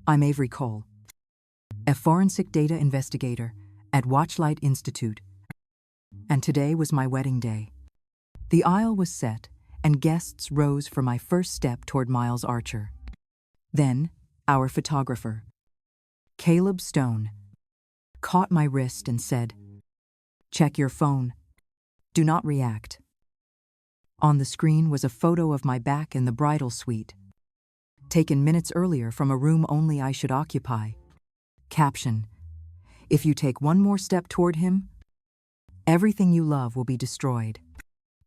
I'm Avery Cole, a forensic data investigator at Watchlight Institute, and today was my wedding day. The aisle was set, and guests rose for my first step toward Miles Archer. Then, our photographer, Caleb Stone, caught my wrist and said, "Check your phone. Do not react." On the screen was a photo of my back in the bridal suite, taken minutes earlier from a room only I should occupy. Caption: "If you take one more step toward him, everything you love will be destroyed."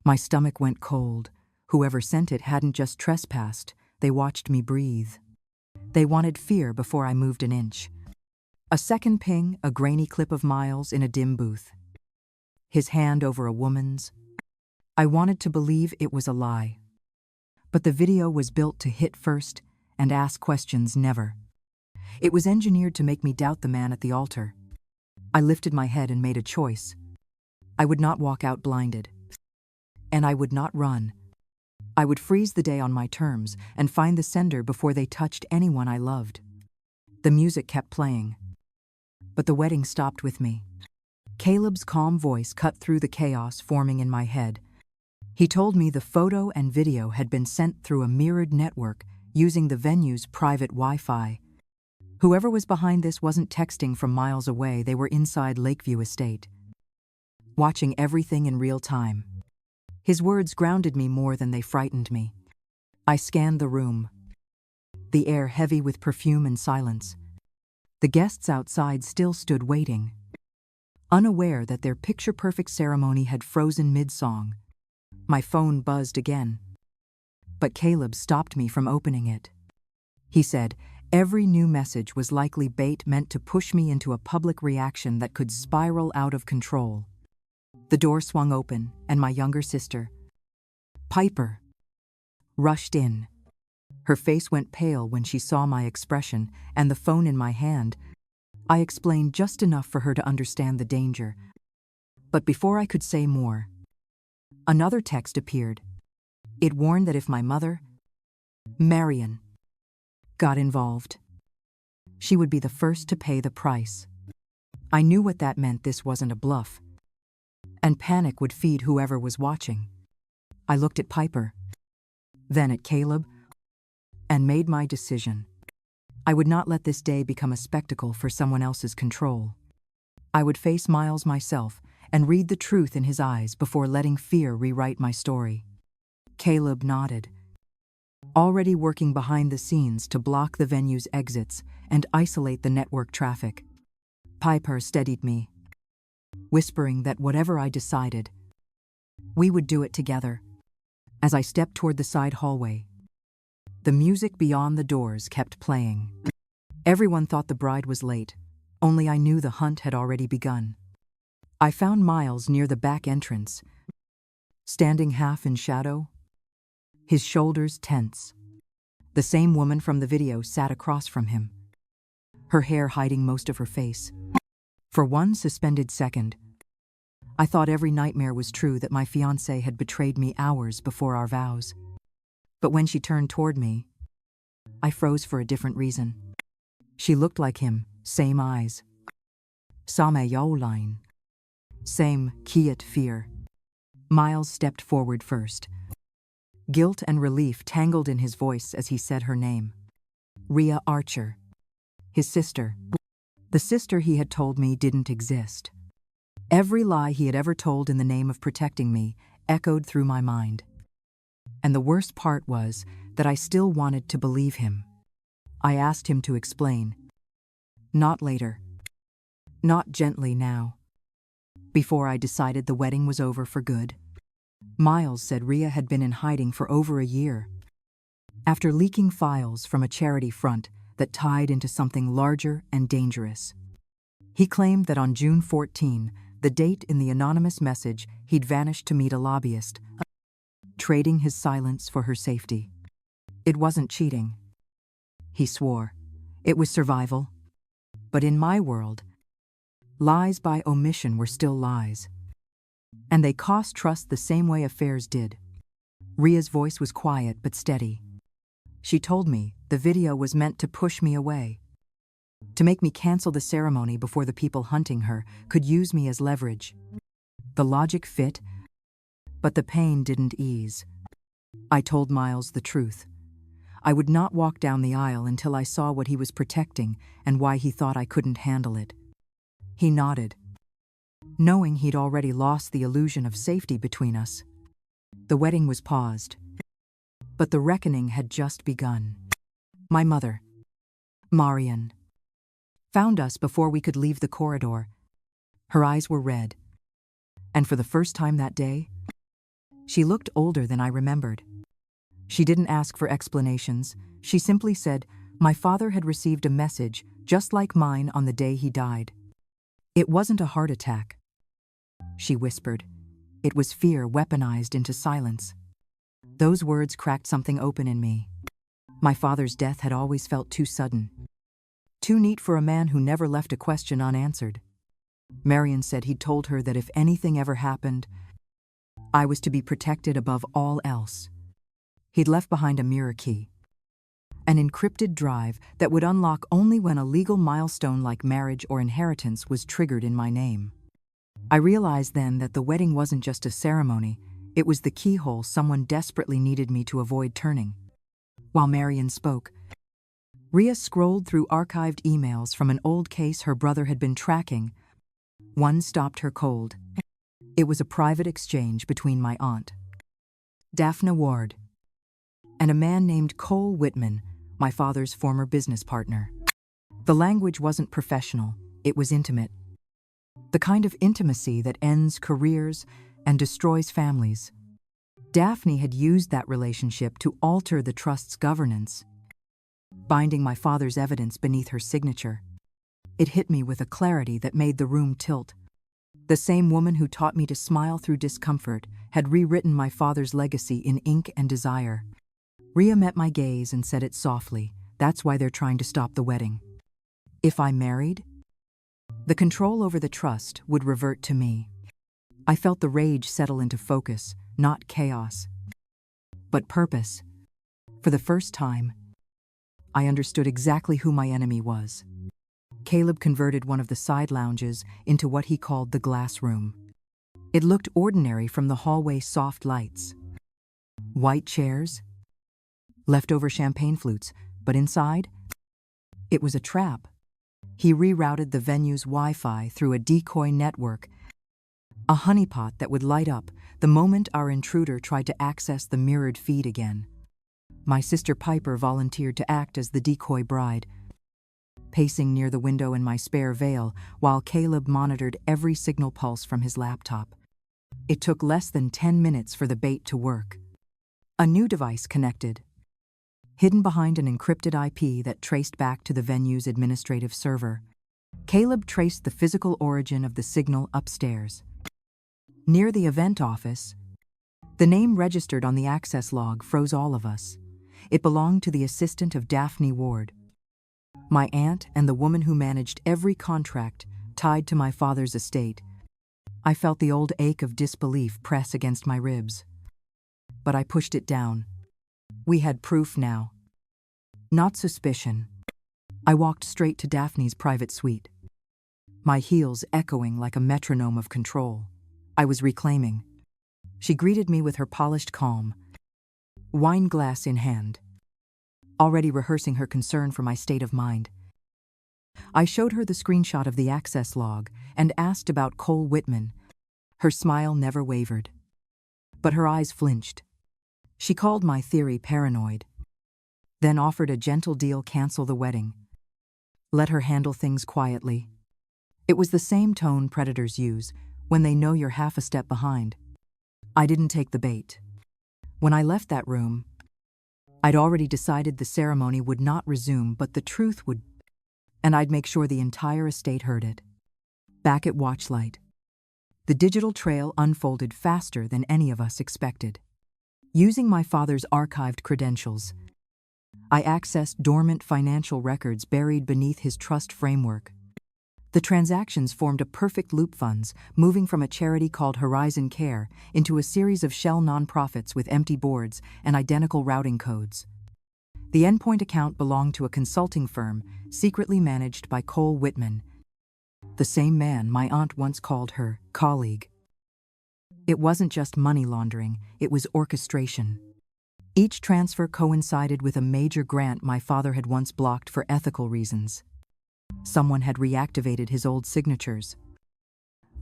My stomach went cold. Whoever sent it hadn't just trespassed, they watched me breathe. They wanted fear before I moved an inch. A second ping, a grainy clip of Miles in a dim booth. His hand over a woman's. I wanted to believe it was a lie. But the video was built to hit first and ask questions never. It was engineered to make me doubt the man at the altar. I lifted my head and made a choice. I would not walk out blinded. And I would not run. I would freeze the day on my terms and find the sender before they touched anyone I loved. The music kept playing. But the wedding stopped with me. Caleb's calm voice cut through the chaos forming in my head. He told me the photo and video had been sent through a mirrored network using the venue's private Wi-Fi. Whoever was behind this wasn't texting from miles away, they were inside Lakeview Estate, watching everything in real time. His words grounded me more than they frightened me. I scanned the room, the air heavy with perfume and silence. The guests outside still stood waiting, unaware that their picture-perfect ceremony had frozen mid-song. My phone buzzed again, but Caleb stopped me from opening it. He said every new message was likely bait meant to push me into a public reaction that could spiral out of control. The door swung open, and my younger sister, Piper, rushed in. Her face went pale when she saw my expression and the phone in my hand. I explained just enough for her to understand the danger. But before I could say more, another text appeared. It warned that if my mother, Marion, got involved, she would be the first to pay the price. I knew what that meant. This wasn't a bluff, and panic would feed whoever was watching. I looked at Piper, then at Caleb, and made my decision. I would not let this day become a spectacle for someone else's control. I would face Miles myself and read the truth in his eyes before letting fear rewrite my story. Caleb nodded, already working behind the scenes to block the venue's exits and isolate the network traffic. Piper steadied me, whispering that whatever I decided, we would do it together. As I stepped toward the side hallway, the music beyond the doors kept playing. Everyone thought the bride was late, only I knew the hunt had already begun. I found Miles near the back entrance, standing half in shadow, his shoulders tense. The same woman from the video sat across from him, her hair hiding most of her face. For one suspended second, I thought every nightmare was true, that my fiancé had betrayed me hours before our vows. But when she turned toward me, I froze for a different reason. She looked like him, same eyes, same jawline, same quiet fear. Miles stepped forward first. Guilt and relief tangled in his voice as he said her name. Rhea Archer, his sister. The sister he had told me didn't exist. Every lie he had ever told in the name of protecting me echoed through my mind. And the worst part was that I still wanted to believe him. I asked him to explain. Not later. Not gently now. Before I decided the wedding was over for good. Miles said Rhea had been in hiding for over a year, after leaking files from a charity front that tied into something larger and dangerous. He claimed that on June 14, the date in the anonymous message, he'd vanished to meet a lobbyist, trading his silence for her safety. It wasn't cheating, he swore. It was survival. But in my world, lies by omission were still lies. And they cost trust the same way affairs did. Rhea's voice was quiet but steady. She told me the video was meant to push me away, to make me cancel the ceremony before the people hunting her could use me as leverage. The logic fit, but the pain didn't ease. I told Miles the truth. I would not walk down the aisle until I saw what he was protecting and why he thought I couldn't handle it. He nodded, knowing he'd already lost the illusion of safety between us. The wedding was paused, but the reckoning had just begun. My mother, Marian, found us before we could leave the corridor. Her eyes were red, and for the first time that day, she looked older than I remembered. She didn't ask for explanations. She simply said, my father had received a message just like mine on the day he died. It wasn't a heart attack, she whispered. It was fear weaponized into silence. Those words cracked something open in me. My father's death had always felt too sudden, too neat for a man who never left a question unanswered. Marian said he'd told her that if anything ever happened, I was to be protected above all else. He'd left behind a mirror key, an encrypted drive that would unlock only when a legal milestone like marriage or inheritance was triggered in my name. I realized then that the wedding wasn't just a ceremony, it was the keyhole someone desperately needed me to avoid turning. While Marian spoke, Ria scrolled through archived emails from an old case her brother had been tracking. One stopped her cold. It was a private exchange between my aunt, Daphne Ward, and a man named Cole Whitman, my father's former business partner. The language wasn't professional, it was intimate. The kind of intimacy that ends careers and destroys families. Daphne had used that relationship to alter the trust's governance, binding my father's evidence beneath her signature. It hit me with a clarity that made the room tilt. The same woman who taught me to smile through discomfort had rewritten my father's legacy in ink and desire. Ria met my gaze and said it softly, that's why they're trying to stop the wedding. If I married, the control over the trust would revert to me. I felt the rage settle into focus, not chaos, but purpose. For the first time, I understood exactly who my enemy was. Caleb converted one of the side lounges into what he called the glass room. It looked ordinary from the hallway's soft lights. White chairs, leftover champagne flutes, but inside, it was a trap. He rerouted the venue's Wi-Fi through a decoy network, a honeypot that would light up the moment our intruder tried to access the mirrored feed again. My sister Piper volunteered to act as the decoy bride, pacing near the window in my spare veil while Caleb monitored every signal pulse from his laptop. It took less than 10 minutes for the bait to work. A new device connected, hidden behind an encrypted IP that traced back to the venue's administrative server. Caleb traced the physical origin of the signal upstairs. Near the event office, the name registered on the access log froze all of us. It belonged to the assistant of Daphne Ward, my aunt and the woman who managed every contract tied to my father's estate. I felt the old ache of disbelief press against my ribs, but I pushed it down. We had proof now, not suspicion. I walked straight to Daphne's private suite, my heels echoing like a metronome of control. I was reclaiming. She greeted me with her polished calm, wine glass in hand, already rehearsing her concern for my state of mind. I showed her the screenshot of the access log and asked about Cole Whitman. Her smile never wavered, but her eyes flinched. She called my theory paranoid, then offered a gentle deal: cancel the wedding. Let her handle things quietly. It was the same tone predators use when they know you're half a step behind. I didn't take the bait. When I left that room, I'd already decided the ceremony would not resume, but the truth would, and I'd make sure the entire estate heard it. Back at Watchlight, the digital trail unfolded faster than any of us expected. Using my father's archived credentials, I accessed dormant financial records buried beneath his trust framework. The transactions formed a perfect loop: funds moving from a charity called Horizon Care into a series of shell nonprofits with empty boards and identical routing codes. The endpoint account belonged to a consulting firm secretly managed by Cole Whitman, the same man my aunt once called her colleague. It wasn't just money laundering, it was orchestration. Each transfer coincided with a major grant my father had once blocked for ethical reasons. Someone had reactivated his old signatures,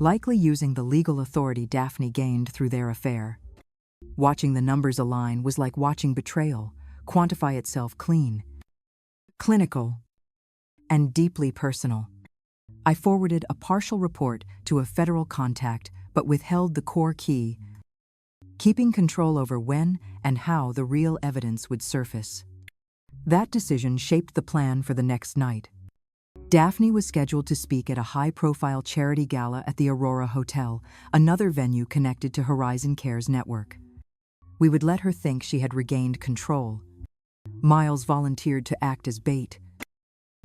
likely using the legal authority Daphne gained through their affair. Watching the numbers align was like watching betrayal quantify itself clean, clinical, and deeply personal. I forwarded a partial report to a federal contact but withheld the core key, keeping control over when and how the real evidence would surface. That decision shaped the plan for the next night. Daphne was scheduled to speak at a high-profile charity gala at the Aurora Hotel, another venue connected to Horizon Care's network. We would let her think she had regained control. Miles volunteered to act as bait,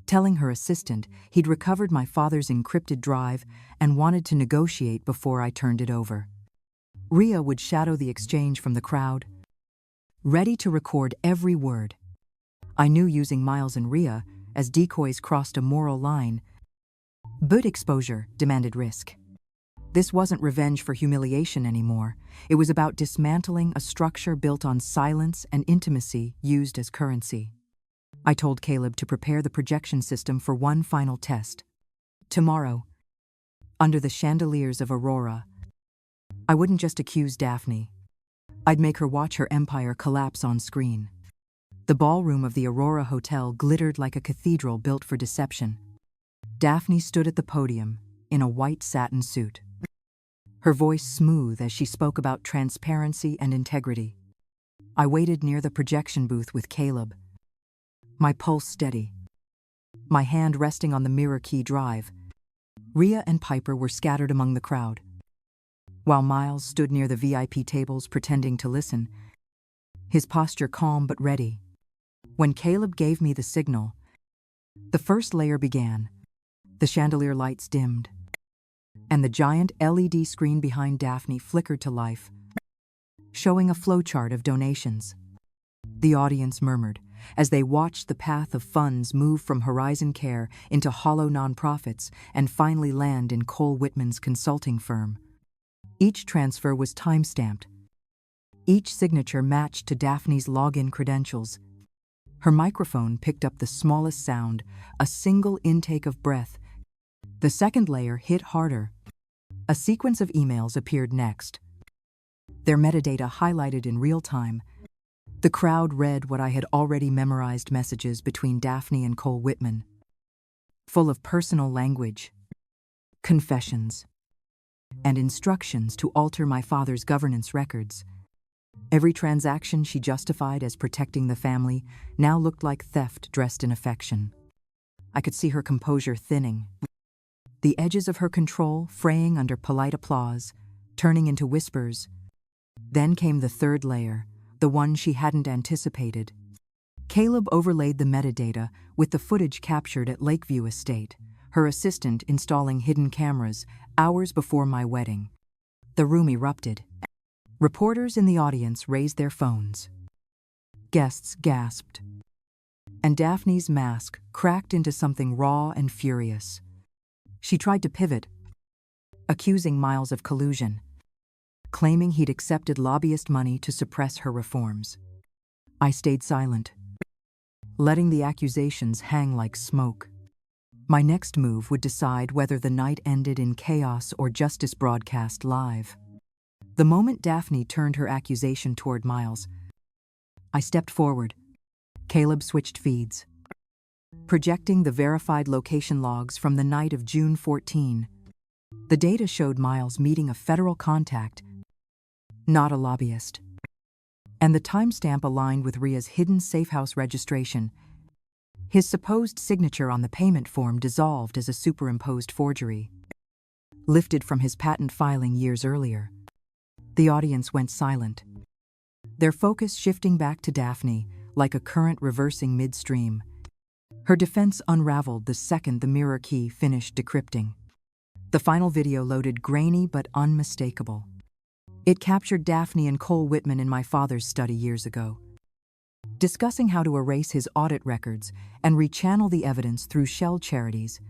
telling her assistant he'd recovered my father's encrypted drive and wanted to negotiate before I turned it over. Rhea would shadow the exchange from the crowd, ready to record every word. I knew using Miles and Rhea as decoys crossed a moral line, but exposure demanded risk. This wasn't revenge for humiliation anymore. It was about dismantling a structure built on silence and intimacy used as currency. I told Caleb to prepare the projection system for one final test. Tomorrow, under the chandeliers of Aurora, I wouldn't just accuse Daphne. I'd make her watch her empire collapse on screen. The ballroom of the Aurora Hotel glittered like a cathedral built for deception. Daphne stood at the podium in a white satin suit, her voice smooth as she spoke about transparency and integrity. I waited near the projection booth with Caleb, my pulse steady, my hand resting on the mirror key drive. Rhea and Piper were scattered among the crowd, while Miles stood near the VIP tables pretending to listen, his posture calm but ready. When Caleb gave me the signal, the first layer began. The chandelier lights dimmed, and the giant LED screen behind Daphne flickered to life, showing a flowchart of donations. The audience murmured as they watched the path of funds move from Horizon Care into hollow nonprofits and finally land in Cole Whitman's consulting firm. Each transfer was time-stamped. Each signature matched to Daphne's login credentials. Her microphone picked up the smallest sound, a single intake of breath. The second layer hit harder. A sequence of emails appeared next, their metadata highlighted in real time. The crowd read what I had already memorized: messages between Daphne and Cole Whitman, full of personal language, confessions, and instructions to alter my father's governance records. Every transaction she justified as protecting the family now looked like theft dressed in affection. I could see her composure thinning, the edges of her control fraying under polite applause, turning into whispers. Then came the third layer, the one she hadn't anticipated. Caleb overlaid the metadata with the footage captured at Lakeview Estate, her assistant installing hidden cameras hours before my wedding. The room erupted. Reporters in the audience raised their phones. Guests gasped. And Daphne's mask cracked into something raw and furious. She tried to pivot, accusing Miles of collusion, claiming he'd accepted lobbyist money to suppress her reforms. I stayed silent, letting the accusations hang like smoke. My next move would decide whether the night ended in chaos or justice broadcast live. The moment Daphne turned her accusation toward Miles, I stepped forward. Caleb switched feeds, projecting the verified location logs from the night of June 14. The data showed Miles meeting a federal contact, not a lobbyist. And the timestamp aligned with Rhea's hidden safehouse registration. His supposed signature on the payment form dissolved as a superimposed forgery, lifted from his patent filing years earlier. The audience went silent, their focus shifting back to Daphne like a current reversing midstream. Her defense unraveled the second the mirror key finished decrypting. The final video loaded, grainy but unmistakable. It captured Daphne and Cole Whitman in my father's study years ago, discussing how to erase his audit records and rechannel the evidence through shell charities.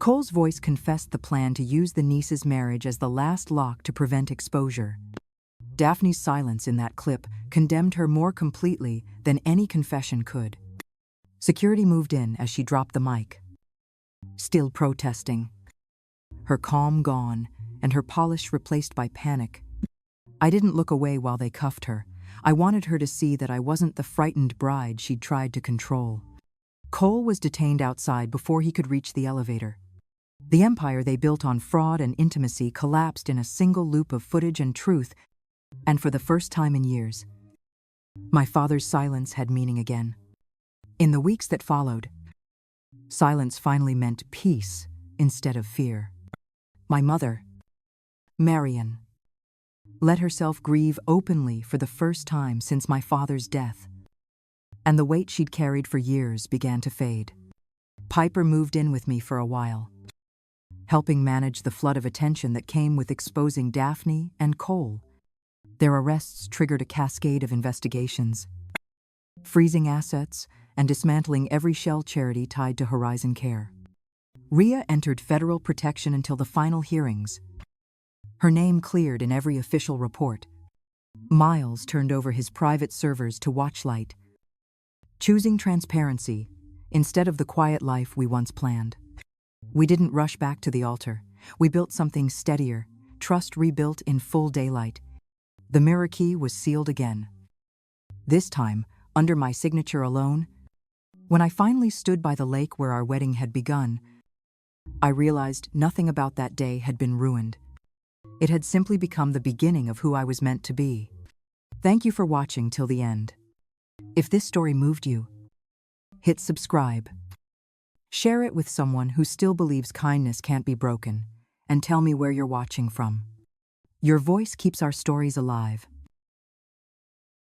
Cole's voice confessed the plan to use the niece's marriage as the last lock to prevent exposure. Daphne's silence in that clip condemned her more completely than any confession could. Security moved in as she dropped the mic. Still protesting. Her calm gone, and her polish replaced by panic. I didn't look away while they cuffed her. I wanted her to see that I wasn't the frightened bride she'd tried to control. Cole was detained outside before he could reach the elevator. The empire they built on fraud and intimacy collapsed in a single loop of footage and truth, and for the first time in years, my father's silence had meaning again. In the weeks that followed, silence finally meant peace instead of fear. My mother, Marion, let herself grieve openly for the first time since my father's death, and the weight she'd carried for years began to fade. Piper moved in with me for a while, helping manage the flood of attention that came with exposing Daphne and Cole. Their arrests triggered a cascade of investigations, freezing assets and dismantling every shell charity tied to Horizon Care. Rhea entered federal protection until the final hearings. Her name cleared in every official report. Miles turned over his private servers to Watchlight, choosing transparency instead of the quiet life we once planned. We didn't rush back to the altar. We built something steadier, trust rebuilt in full daylight. The mirror key was sealed again. This time, under my signature alone. When I finally stood by the lake where our wedding had begun, I realized nothing about that day had been ruined. It had simply become the beginning of who I was meant to be. Thank you for watching till the end. If this story moved you, hit subscribe. Share it with someone who still believes kindness can't be broken, and tell me where you're watching from. Your voice keeps our stories alive.